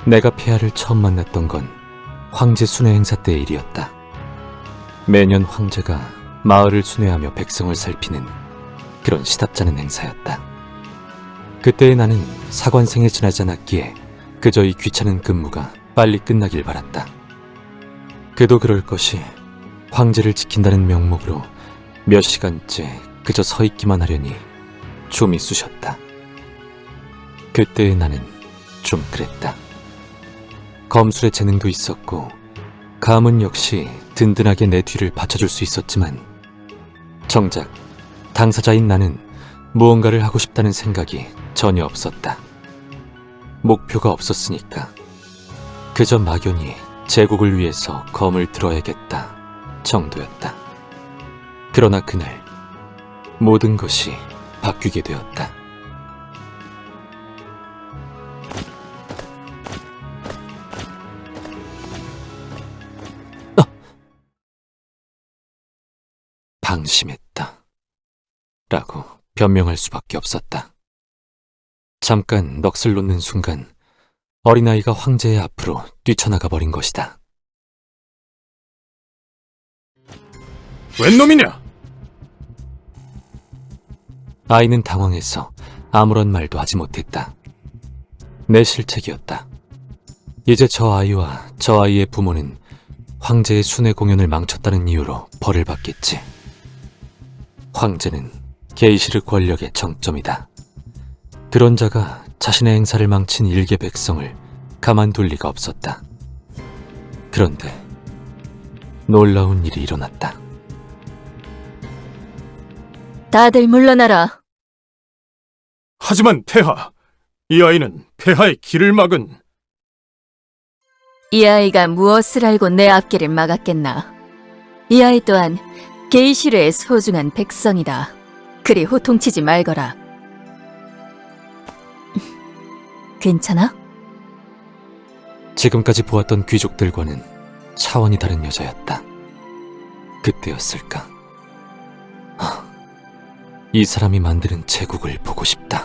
내가 폐하를 처음 만났던 건 황제 순회 행사 때의 일이었다. 매년 황제가 마을을 순회하며 백성을 살피는 그런 시답잖은 행사였다. 그때의 나는 사관생에 지나지 않았기에 그저 이 귀찮은 근무가 빨리 끝나길 바랐다. 그도 그럴 것이 황제를 지킨다는 명목으로 몇 시간째 그저 서 있기만 하려니 좀이 쑤셨다. 그때의 나는 좀 그랬다. 검술의 재능도 있었고 가문 역시 든든하게 내 뒤를 받쳐줄 수 있었지만 정작 당사자인 나는 무언가를 하고 싶다는 생각이 전혀 없었다. 목표가 없었으니까 그저 막연히 제국을 위해서 검을 들어야겠다 정도였다. 그러나 그날 모든 것이 바뀌게 되었다. 방심했다 라고 변명할 수밖에 없었다. 잠깐 넋을 놓는 순간 어린아이가 황제의 앞으로 뛰쳐나가 버린 것이다. 웬 놈이냐? 아이는 당황해서 아무런 말도 하지 못했다. 내 실책이었다. 이제 저 아이와 저 아이의 부모는 황제의 순회 공연을 망쳤다는 이유로 벌을 받겠지. 황제는 게이시르 권력의 정점이다. 그런 자가 자신의 행사를 망친 일개 백성을 가만둘 리가 없었다. 그런데 놀라운 일이 일어났다. 다들 물러나라. 하지만 폐하, 이 아이는 폐하의 길을 막은... 이 아이가 무엇을 알고 내 앞길을 막았겠나. 이 아이 또한 게이시르의 소중한 백성이다. 그리 호통치지 말거라. 괜찮아? 지금까지 보았던 귀족들과는 차원이 다른 여자였다. 그때였을까? 이 사람이 만드는 제국을 보고 싶다.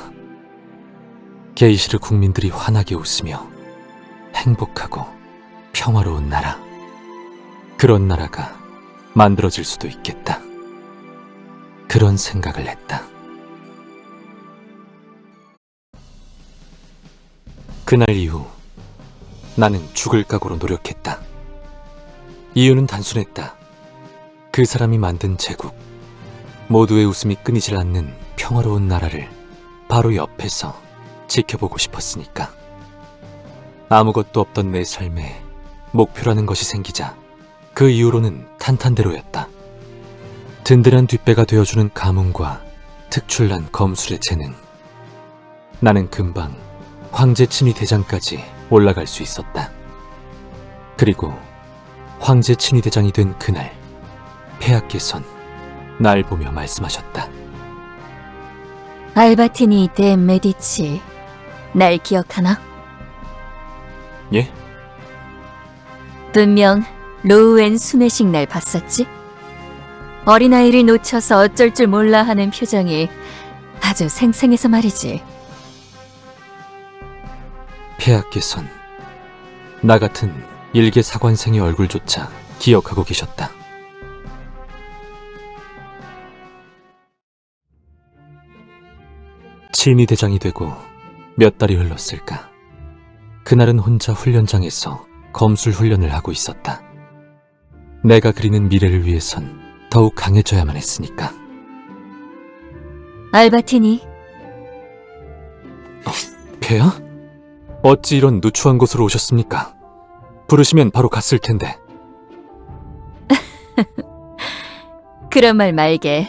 게이시르 국민들이 환하게 웃으며 행복하고 평화로운 나라. 그런 나라가 만들어질 수도 있겠다. 그런 생각을 했다. 그날 이후 나는 죽을 각오로 노력했다. 이유는 단순했다. 그 사람이 만든 제국, 모두의 웃음이 끊이질 않는 평화로운 나라를 바로 옆에서 지켜보고 싶었으니까. 아무것도 없던 내 삶에 목표라는 것이 생기자 그 이후로는 탄탄대로였다. 든든한 뒷배가 되어주는 가문과 특출난 검술의 재능. 나는 금방 황제 친위 대장까지 올라갈 수 있었다. 그리고 황제 친위 대장이 된 그날 폐하께선 날 보며 말씀하셨다. 알바티니 데 메디치, 날 기억하나? 예? 분명 로우엔 순회식 날 봤었지? 어린아이를 놓쳐서 어쩔 줄 몰라 하는 표정이 아주 생생해서 말이지. 폐하께선 나 같은 일개 사관생의 얼굴조차 기억하고 계셨다. 친위 대장이 되고 몇 달이 흘렀을까. 그날은 혼자 훈련장에서 검술 훈련을 하고 있었다. 내가 그리는 미래를 위해선 더욱 강해져야만 했으니까. 알바티니, 폐하? 어찌 이런 누추한 곳으로 오셨습니까? 부르시면 바로 갔을 텐데. 그런 말 말게.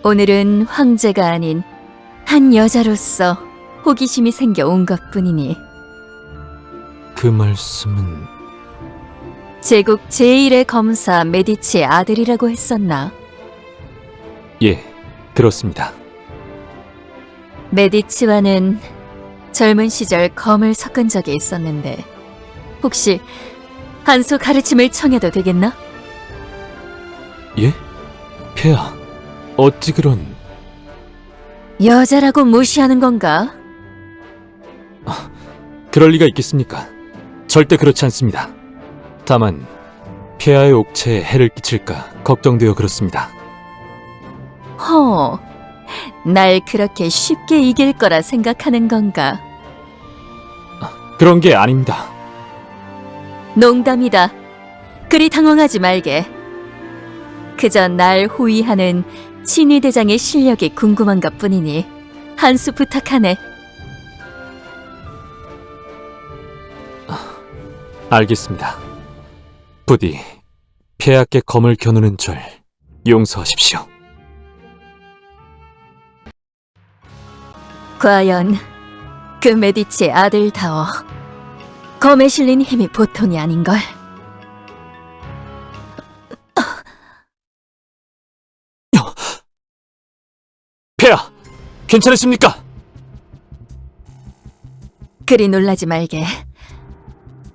오늘은 황제가 아닌 한 여자로서 호기심이 생겨 온 것뿐이니. 그 말씀은... 제국 제1의 검사 메디치의 아들이라고 했었나? 예, 그렇습니다. 메디치와는 젊은 시절 검을 섞은 적이 있었는데 혹시 한 수 가르침을 청해도 되겠나? 예? 폐하, 어찌 그런... 여자라고 무시하는 건가? 그럴 리가 있겠습니까? 절대 그렇지 않습니다. 다만 폐하의 옥체에 해를 끼칠까 걱정되어 그렇습니다. 날 그렇게 쉽게 이길 거라 생각하는 건가? 그런 게 아닙니다. 농담이다. 그리 당황하지 말게. 그저 날 호위하는 친위 대장의 실력이 궁금한 것뿐이니 한 수 부탁하네. 알겠습니다. 부디 폐하께 검을 겨누는 절 용서하십시오. 과연 그 메디치의 아들다워 검에 실린 힘이 보통이 아닌걸. 폐하, 괜찮으십니까? 그리 놀라지 말게.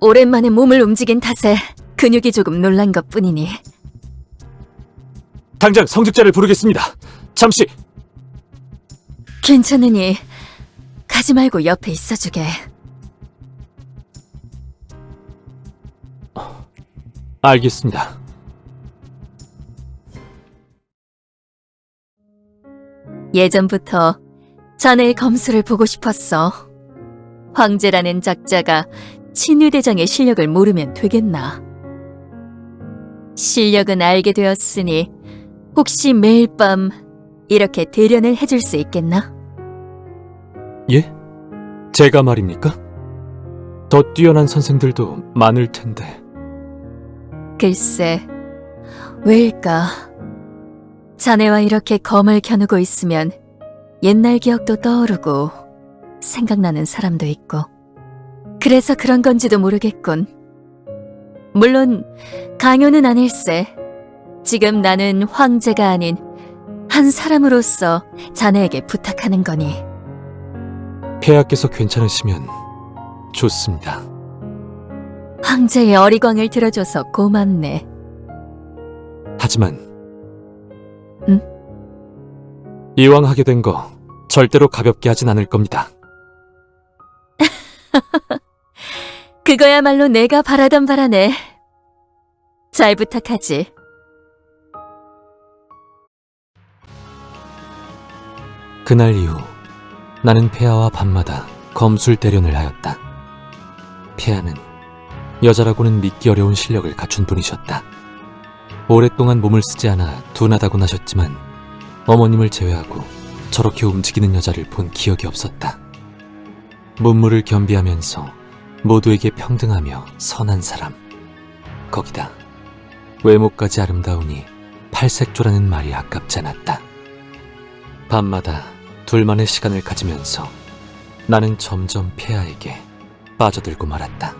오랜만에 몸을 움직인 탓에 근육이 조금 놀란 것뿐이니. 당장 성직자를 부르겠습니다. 잠시. 괜찮으니 가지 말고 옆에 있어주게. 알겠습니다. 예전부터 자네의 검수를 보고 싶었어. 황제라는 작자가 친위대장의 실력을 모르면 되겠나. 실력은 알게 되었으니 혹시 매일 밤 이렇게 대련을 해줄 수 있겠나? 예? 제가 말입니까? 더 뛰어난 선생들도 많을 텐데. 글쎄, 왜일까? 자네와 이렇게 검을 겨누고 있으면 옛날 기억도 떠오르고 생각나는 사람도 있고 그래서 그런 건지도 모르겠군. 물론 강요는 아닐세. 지금 나는 황제가 아닌 한 사람으로서 자네에게 부탁하는 거니. 폐하께서 괜찮으시면 좋습니다. 황제의 어리광을 들어줘서 고맙네. 하지만 응? 이왕 하게 된 거 절대로 가볍게 하진 않을 겁니다. 그거야말로 내가 바라던 바라네. 잘 부탁하지. 그날 이후 나는 폐하와 밤마다 검술 대련을 하였다. 폐하는 여자라고는 믿기 어려운 실력을 갖춘 분이셨다. 오랫동안 몸을 쓰지 않아 둔하다곤 하셨지만 어머님을 제외하고 저렇게 움직이는 여자를 본 기억이 없었다. 문물을 겸비하면서 모두에게 평등하며 선한 사람. 거기다 외모까지 아름다우니 팔색조라는 말이 아깝지 않았다. 밤마다 둘만의 시간을 가지면서 나는 점점 폐하에게 빠져들고 말았다.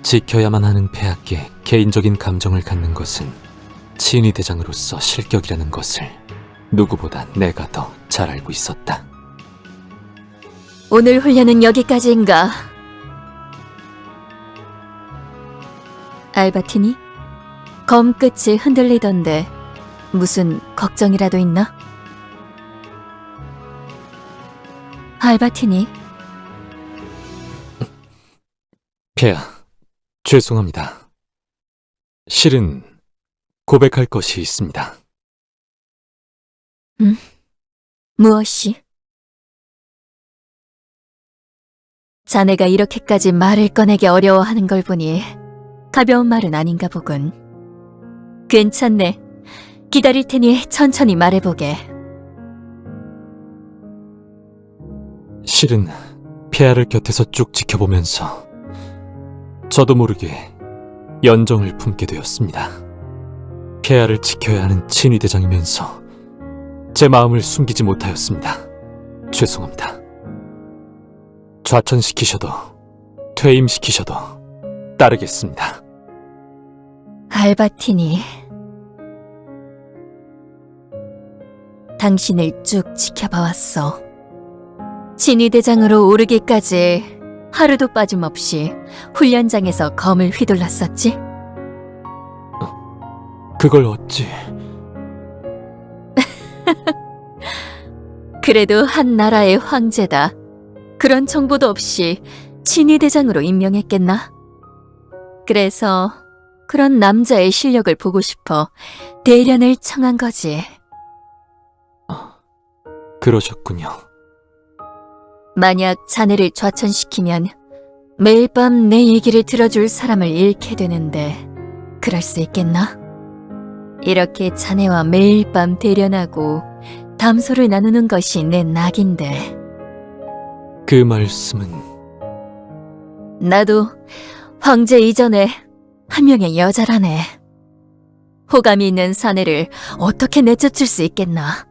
지켜야만 하는 폐하께 개인적인 감정을 갖는 것은 친위 대장으로서 실격이라는 것을 누구보다 내가 더 잘 알고 있었다. 오늘 훈련은 여기까지인가? 알바티니? 검 끝이 흔들리던데 무슨 걱정이라도 있나? 알바티니? 폐하, 죄송합니다. 실은 고백할 것이 있습니다. 무엇이? 자네가 이렇게까지 말을 꺼내기 어려워하는 걸 보니 가벼운 말은 아닌가 보군. 괜찮네. 기다릴 테니 천천히 말해보게. 실은 폐하를 곁에서 쭉 지켜보면서 저도 모르게 연정을 품게 되었습니다. 폐하를 지켜야 하는 친위 대장이면서 제 마음을 숨기지 못하였습니다. 죄송합니다. 좌천시키셔도 퇴임시키셔도 따르겠습니다. 알바티니. 당신을 쭉 지켜봐왔어. 친위대장으로 오르기까지 하루도 빠짐없이 훈련장에서 검을 휘둘렀었지? 그걸 어찌... 그래도 한 나라의 황제다. 그런 정보도 없이 친위대장으로 임명했겠나? 그래서 그런 남자의 실력을 보고 싶어 대련을 청한 거지. 그러셨군요. 만약 자네를 좌천시키면 매일 밤 내 얘기를 들어줄 사람을 잃게 되는데 그럴 수 있겠나? 이렇게 자네와 매일 밤 대련하고 담소를 나누는 것이 내 낙인데 그 말씀은 나도 황제 이전에 한 명의 여자라네. 호감이 있는 사내를 어떻게 내쫓을 수 있겠나?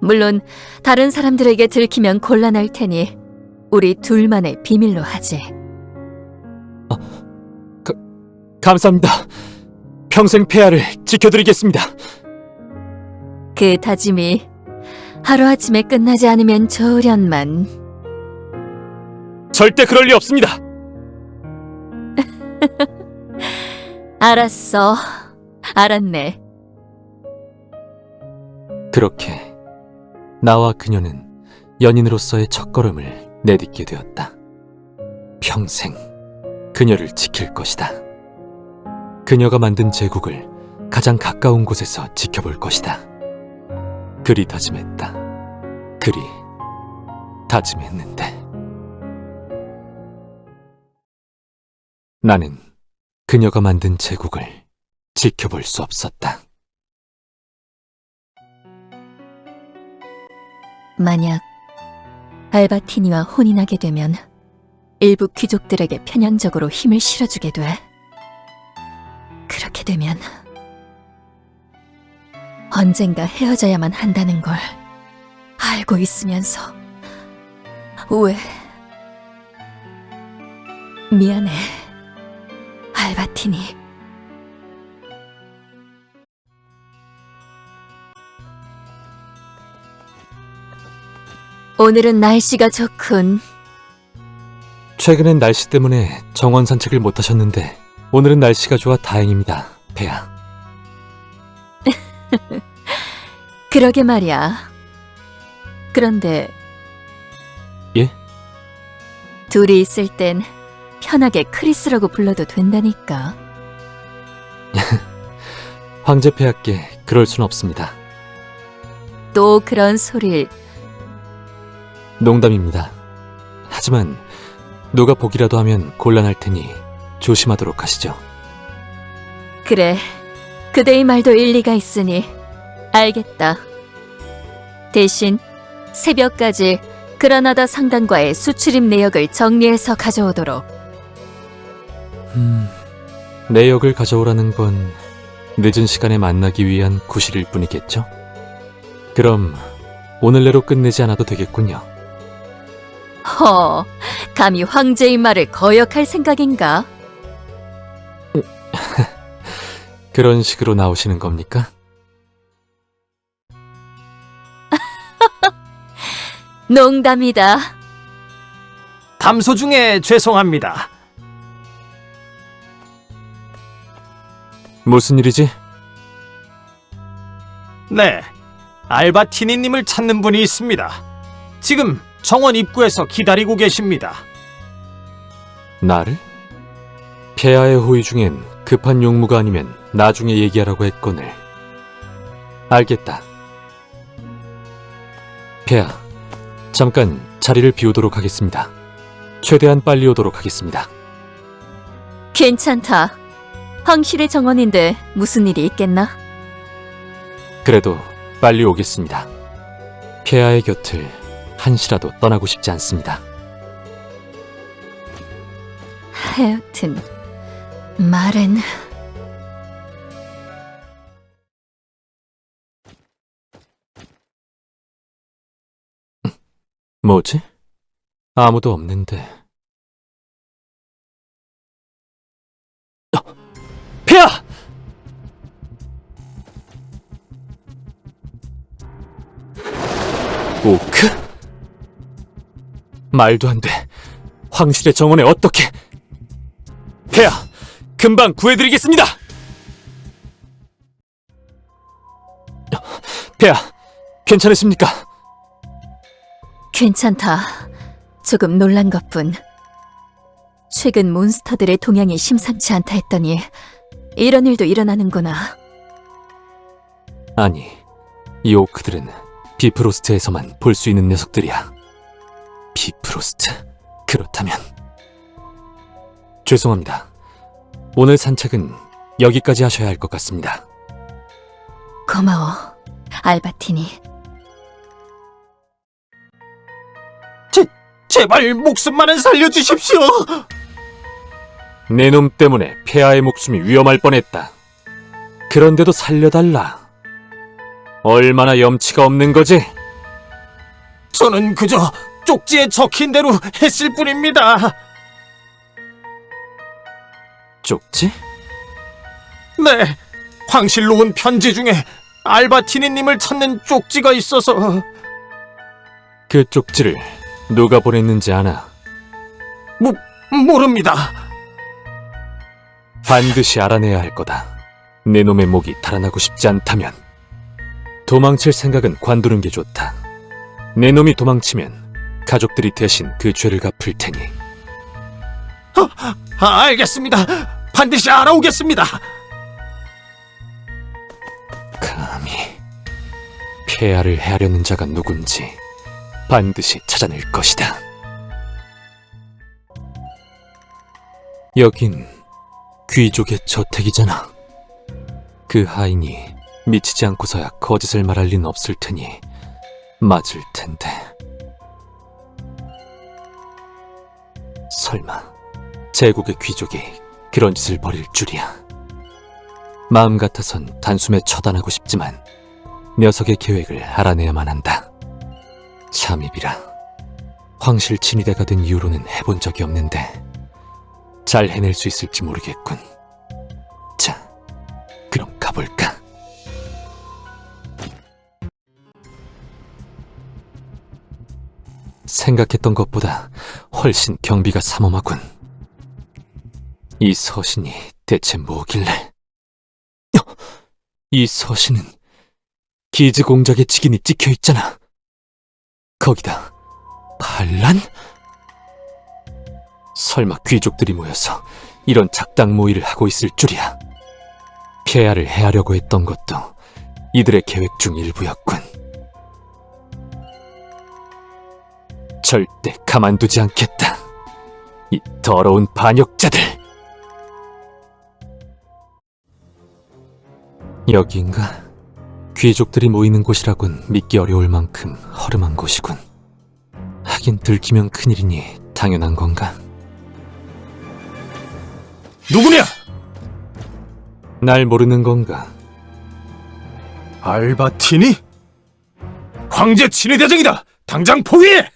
물론 다른 사람들에게 들키면 곤란할 테니 우리 둘만의 비밀로 하지. 감사합니다. 평생 폐하를 지켜드리겠습니다. 그 다짐이 하루아침에 끝나지 않으면 좋으련만. 절대 그럴 리 없습니다. 알았어. 알았네. 그렇게 나와 그녀는 연인으로서의 첫걸음을 내딛게 되었다. 평생 그녀를 지킬 것이다. 그녀가 만든 제국을 가장 가까운 곳에서 지켜볼 것이다. 그리 다짐했다. 그리 다짐했는데 나는 그녀가 만든 제국을 지켜볼 수 없었다. 만약 알바티니와 혼인하게 되면 일부 귀족들에게 편향적으로 힘을 실어주게 돼. 그렇게 되면 언젠가 헤어져야만 한다는 걸 알고 있으면서 왜? 미안해, 알바티니. 오늘은 날씨가 좋군. 최근엔 날씨 때문에 정원 산책을 못하셨는데 오늘은 날씨가 좋아 다행입니다, 폐하. 그러게 말이야. 그런데 예? 둘이 있을 땐 편하게 크리스라고 불러도 된다니까. 황제 폐하께 그럴 순 없습니다. 또 그런 소릴. 농담입니다. 하지만 누가 보기라도 하면 곤란할 테니 조심하도록 하시죠. 그래, 그대의 말도 일리가 있으니 알겠다. 대신 새벽까지 그라나다 상단과의 수출입 내역을 정리해서 가져오도록. 내역을 가져오라는 건 늦은 시간에 만나기 위한 구실일 뿐이겠죠? 그럼 오늘 내로 끝내지 않아도 되겠군요. 감히 황제의 말을 거역할 생각인가? 그런 식으로 나오시는 겁니까? 농담이다. 담소 중에 죄송합니다. 무슨 일이지? 네, 알바티니님을 찾는 분이 있습니다. 지금 정원 입구에서 기다리고 계십니다. 나를? 폐하의 호의 중엔 급한 용무가 아니면 나중에 얘기하라고 했거늘. 알겠다. 폐하, 잠깐 자리를 비우도록 하겠습니다. 최대한 빨리 오도록 하겠습니다. 괜찮다. 황실의 정원인데 무슨 일이 있겠나? 그래도 빨리 오겠습니다. 폐하의 곁을 한시라도 떠나고 싶지 않습니다. 하여튼 말은... 뭐지? 아무도 없는데. 폐하! 오크? 말도 안 돼. 황실의 정원에 어떻게... 폐하! 금방 구해드리겠습니다! 폐하! 괜찮으십니까? 괜찮다. 조금 놀란 것뿐. 최근 몬스터들의 동향이 심상치 않다 했더니 이런 일도 일어나는구나. 아니, 이 오크들은 비프로스트에서만 볼 수 있는 녀석들이야. 비프로스트? 그렇다면... 죄송합니다. 오늘 산책은 여기까지 하셔야 할 것 같습니다. 고마워, 알바티니. 제발 목숨만은 살려주십시오. 내 놈 때문에 폐하의 목숨이 위험할 뻔했다. 그런데도 살려달라. 얼마나 염치가 없는 거지? 저는 그저 쪽지에 적힌 대로 했을 뿐입니다. 쪽지? 네, 황실로 온 편지 중에 알바티니님을 찾는 쪽지가 있어서. 그 쪽지를 누가 보냈는지 아나? 모릅니다. 반드시 알아내야 할 거다. 내 놈의 목이 달아나고 싶지 않다면 도망칠 생각은 관두는 게 좋다. 내 놈이 도망치면 가족들이 대신 그 죄를 갚을 테니. 알겠습니다. 반드시 알아오겠습니다. 감히 폐하를 해하려는 자가 누군지 반드시 찾아낼 것이다. 여긴 귀족의 저택이잖아. 그 하인이 미치지 않고서야 거짓을 말할 리는 없을 테니 맞을 텐데. 설마 제국의 귀족이 그런 짓을 벌일 줄이야. 마음 같아선 단숨에 처단하고 싶지만 녀석의 계획을 알아내야만 한다. 잠입이라 황실 친위대가 된 이후로는 해본 적이 없는데 잘 해낼 수 있을지 모르겠군. 자, 그럼 가볼까? 생각했던 것보다 훨씬 경비가 삼엄하군. 이 서신이 대체 뭐길래? 이 서신은 기즈 공작의 직인이 찍혀 있잖아. 거기다 반란? 설마 귀족들이 모여서 이런 작당 모의를 하고 있을 줄이야. 폐하를 해하려고 했던 것도 이들의 계획 중 일부였군. 절대 가만두지 않겠다. 이 더러운 반역자들. 여기인가? 귀족들이 모이는 곳이라곤 믿기 어려울 만큼 허름한 곳이군. 하긴 들키면 큰일이니 당연한 건가? 누구냐? 날 모르는 건가? 알바티니? 황제 친위대장이다! 당장 포위해!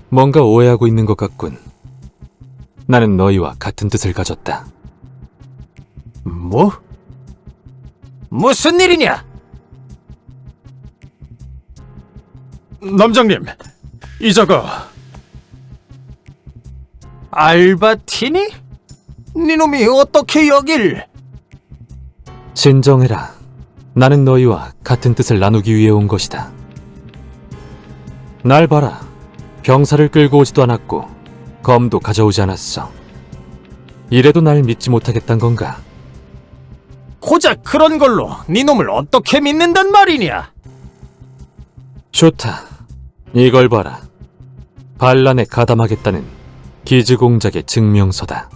뭔가 오해하고 있는 것 같군. 나는 너희와 같은 뜻을 가졌다. 뭐? 무슨 일이냐? 남장님, 이자가 알바티니? 니놈이 어떻게 여길? 진정해라. 나는 너희와 같은 뜻을 나누기 위해 온 것이다. 날 봐라. 병사를 끌고 오지도 않았고 검도 가져오지 않았어. 이래도 날 믿지 못하겠단 건가? 고작 그런 걸로 니놈을 어떻게 믿는단 말이냐? 좋다. 이걸 봐라. 반란에 가담하겠다는 기즈 공작의 증명서다.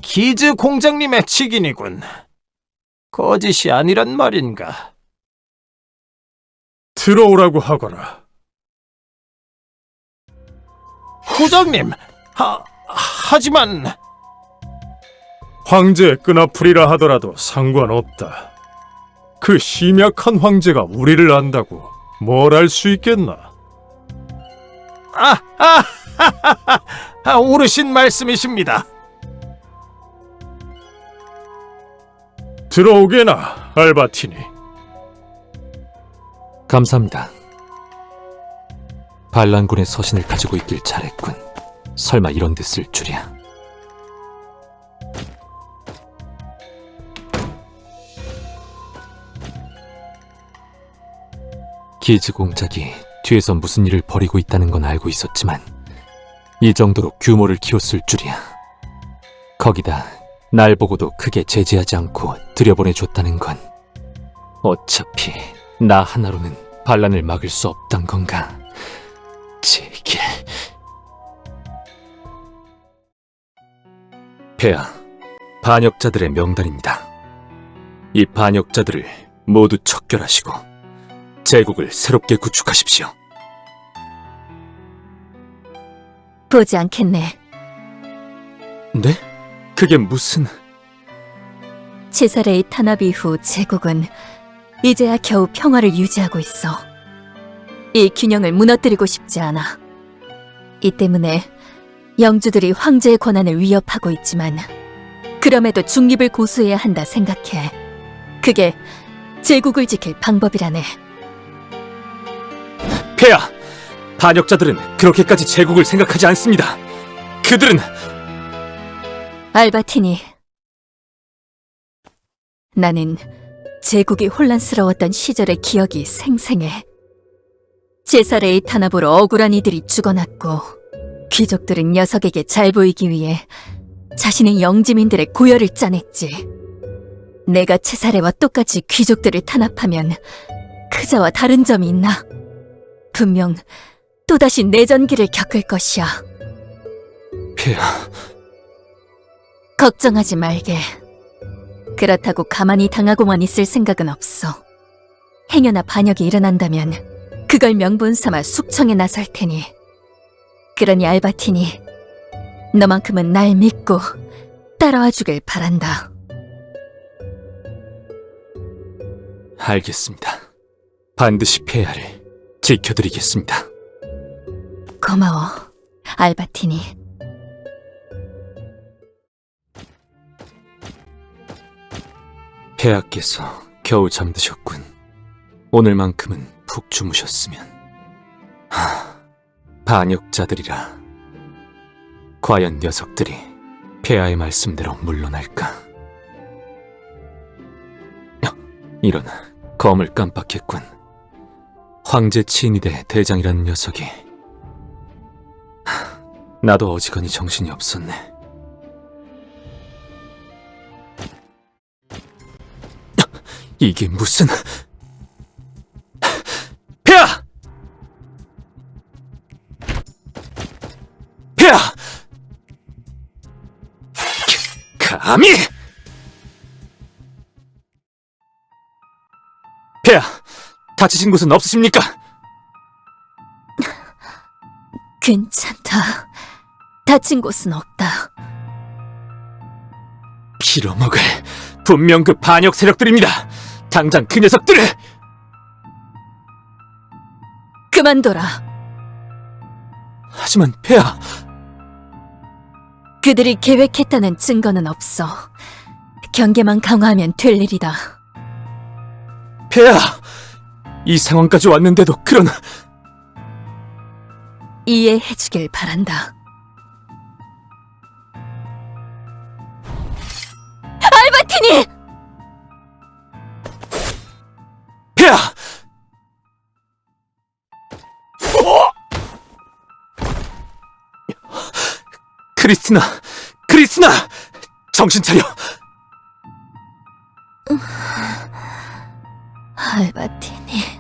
기즈 공장님의 직인이군. 거짓이 아니란 말인가? 들어오라고 하거라. 후장님, 하지만... 황제의 끈앞풀이라 하더라도 상관없다. 그 심약한 황제가 우리를 안다고 뭘 알 수 있겠나? 옳으신 말씀이십니다. 들어오게나, 알바티니. 감사합니다. 반란군의 서신을 가지고 있길 잘했군. 설마 이런 데 쓸 줄이야. 기지공작이 뒤에서 무슨 일을 벌이고 있다는 건 알고 있었지만 이 정도로 규모를 키웠을 줄이야. 거기다 날 보고도 크게 제지하지 않고 들여보내줬다는 건 어차피 나 하나로는 반란을 막을 수 없단 건가. 제길. 폐하, 반역자들의 명단입니다. 이 반역자들을 모두 척결하시고 제국을 새롭게 구축하십시오. 보지 않겠네. 네? 그게 무슨... 치사레의 탄압 이후 제국은 이제야 겨우 평화를 유지하고 있어. 이 균형을 무너뜨리고 싶지 않아. 이 때문에 영주들이 황제의 권한을 위협하고 있지만 그럼에도 중립을 고수해야 한다 생각해. 그게 제국을 지킬 방법이라네. 폐하! 반역자들은 그렇게까지 제국을 생각하지 않습니다. 그들은... 알바티니, 나는 제국이 혼란스러웠던 시절의 기억이 생생해. 제사레의 탄압으로 억울한 이들이 죽어났고 귀족들은 녀석에게 잘 보이기 위해 자신의 영지민들의 고열을 짜냈지. 내가 제사레와 똑같이 귀족들을 탄압하면 그자와 다른 점이 있나? 분명 또다시 내전기를 겪을 것이야. 폐하... 걱정하지 말게. 그렇다고 가만히 당하고만 있을 생각은 없어. 행여나 반역이 일어난다면 그걸 명분 삼아 숙청에 나설 테니. 그러니 알바티니, 너만큼은 날 믿고 따라와 주길 바란다. 알겠습니다. 반드시 폐하를 지켜드리겠습니다. 고마워, 알바티니. 폐하께서 겨우 잠드셨군. 오늘만큼은 푹 주무셨으면. 반역자들이라. 과연 녀석들이 폐하의 말씀대로 물러날까? 이런, 검을 깜빡했군. 황제 친위대 대장이라는 녀석이. 나도 어지간히 정신이 없었네. 이게 무슨... 폐하! 폐하! 감히! 폐하! 다치신 곳은 없으십니까? 괜찮다. 다친 곳은 없다. 빌어먹을 분명 그 반역 세력들입니다. 당장 그 녀석들을! 그만둬라. 하지만 폐하... 그들이 계획했다는 증거는 없어. 경계만 강화하면 될 일이다. 폐하! 이 상황까지 왔는데도 그런... 이해해주길 바란다. 알바티니! 폐하! 크리스티나! 크리스티나! 정신 차려! 알바티니...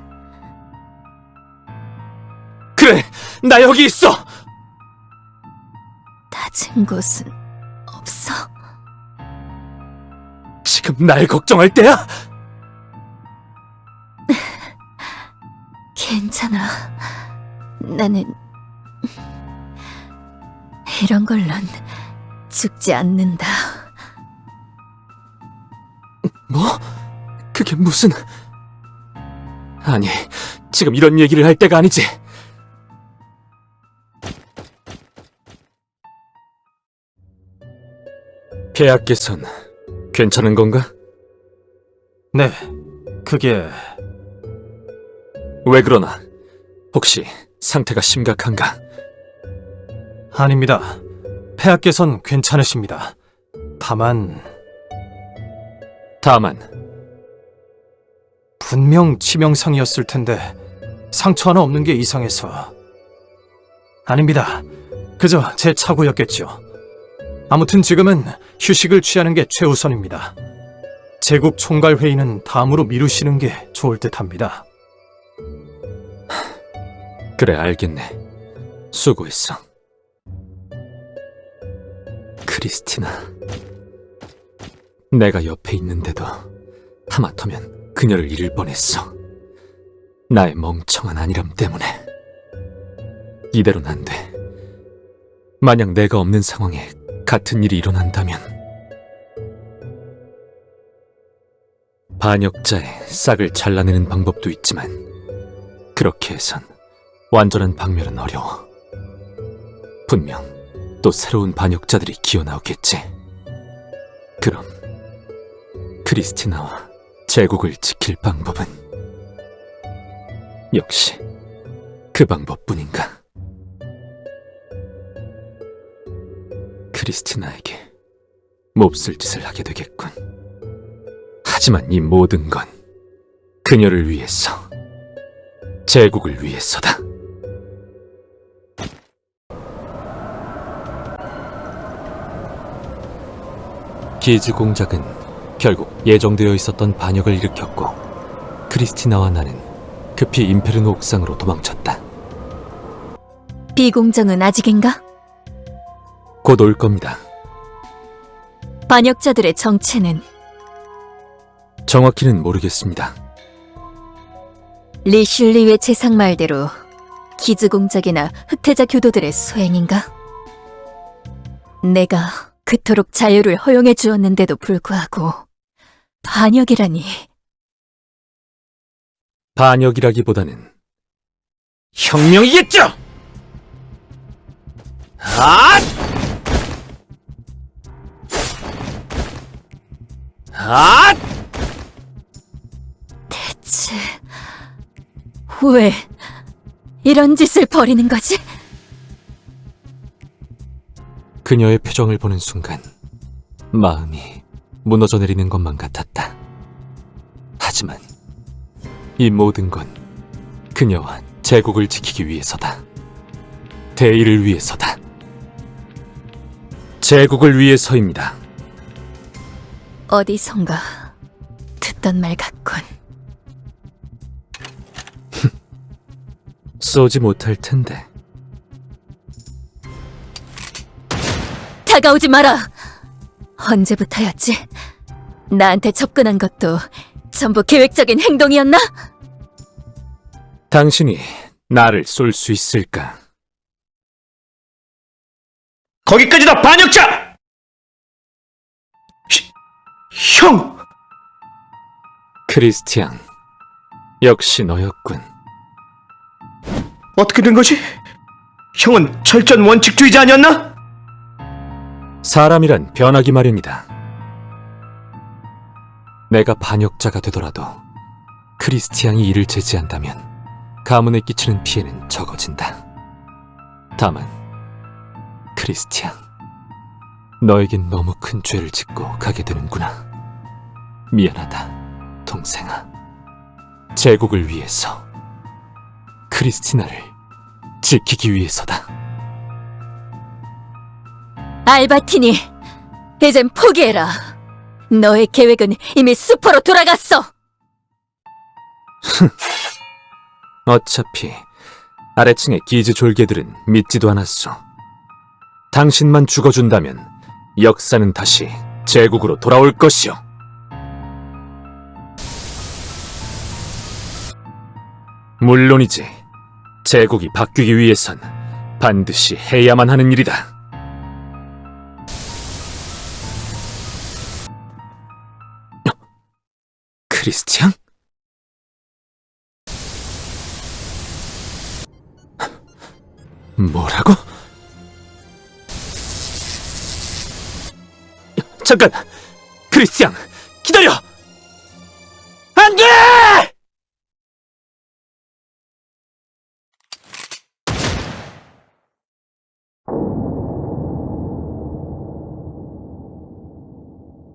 그래! 나 여기 있어! 다친 곳은 없어. 지금 날 걱정할 때야? 괜찮아. 나는 이런 걸론 죽지 않는다. 뭐? 그게 무슨... 아니, 지금 이런 얘기를 할 때가 아니지. 폐하께선 괜찮은 건가? 네, 그게... 왜 그러나? 혹시 상태가 심각한가? 아닙니다. 폐하께선 괜찮으십니다. 다만 다만 분명 치명상이었을 텐데 상처 하나 없는 게 이상해서. 아닙니다. 그저 제 착오였겠죠. 아무튼 지금은 휴식을 취하는 게 최우선입니다. 제국 총괄 회의는 다음으로 미루시는 게 좋을 듯합니다. 그래, 알겠네. 수고했어. 크리스티나. 내가 옆에 있는데도 하마터면 그녀를 잃을 뻔했어. 나의 멍청한 안일함 때문에. 이대로는 안 돼. 만약 내가 없는 상황에 같은 일이 일어난다면 반역자의 싹을 잘라내는 방법도 있지만 그렇게 해선 완전한 박멸은 어려워. 분명 또 새로운 반역자들이 기어나오겠지. 그럼 크리스티나와 제국을 지킬 방법은 역시 그 방법뿐인가? 크리스티나에게 몹쓸 짓을 하게 되겠군. 하지만 이 모든 건 그녀를 위해서, 제국을 위해서다. 기즈 공작은 결국 예정되어 있었던 반역을 일으켰고 크리스티나와 나는 급히 임페르노 옥상으로 도망쳤다. 비공정은 아직인가? 곧 올 겁니다. 반역자들의 정체는 정확히는 모르겠습니다. 리슐리의 재상 말대로 기즈공작이나 흑태자 교도들의 소행인가? 내가 그토록 자유를 허용해 주었는데도 불구하고 반역이라니. 반역이라기보다는 혁명이겠죠! 아! 아! 대체 왜 이런 짓을 벌이는 거지? 그녀의 표정을 보는 순간 마음이 무너져 내리는 것만 같았다. 하지만 이 모든 건 그녀와 제국을 지키기 위해서다. 대의를 위해서다. 제국을 위해서입니다. 어디선가 듣던 말 같군. 쏘지 못할 텐데. 다가오지 마라! 언제부터였지? 나한테 접근한 것도 전부 계획적인 행동이었나? 당신이 나를 쏠 수 있을까? 거기까지다, 반역자! 형! 크리스티앙, 역시 너였군. 어떻게 된 거지? 형은 철저한 원칙주의자 아니었나? 사람이란 변하기 마련이다. 내가 반역자가 되더라도 크리스티앙이 이를 제지한다면 가문에 끼치는 피해는 적어진다. 다만 크리스티앙, 너에겐 너무 큰 죄를 짓고 가게 되는구나. 미안하다, 동생아. 제국을 위해서, 크리스티나를 지키기 위해서다. 알바티니, 이젠 포기해라. 너의 계획은 이미 수포로 돌아갔어. 어차피 아래층의 기즈 졸개들은 믿지도 않았소. 당신만 죽어준다면 역사는 다시 제국으로 돌아올 것이오. 물론이지. 제국이 바뀌기 위해선 반드시 해야만 하는 일이다. 크리스티앙? 뭐라고? 잠깐! 크리스티앙! 기다려! 안 돼!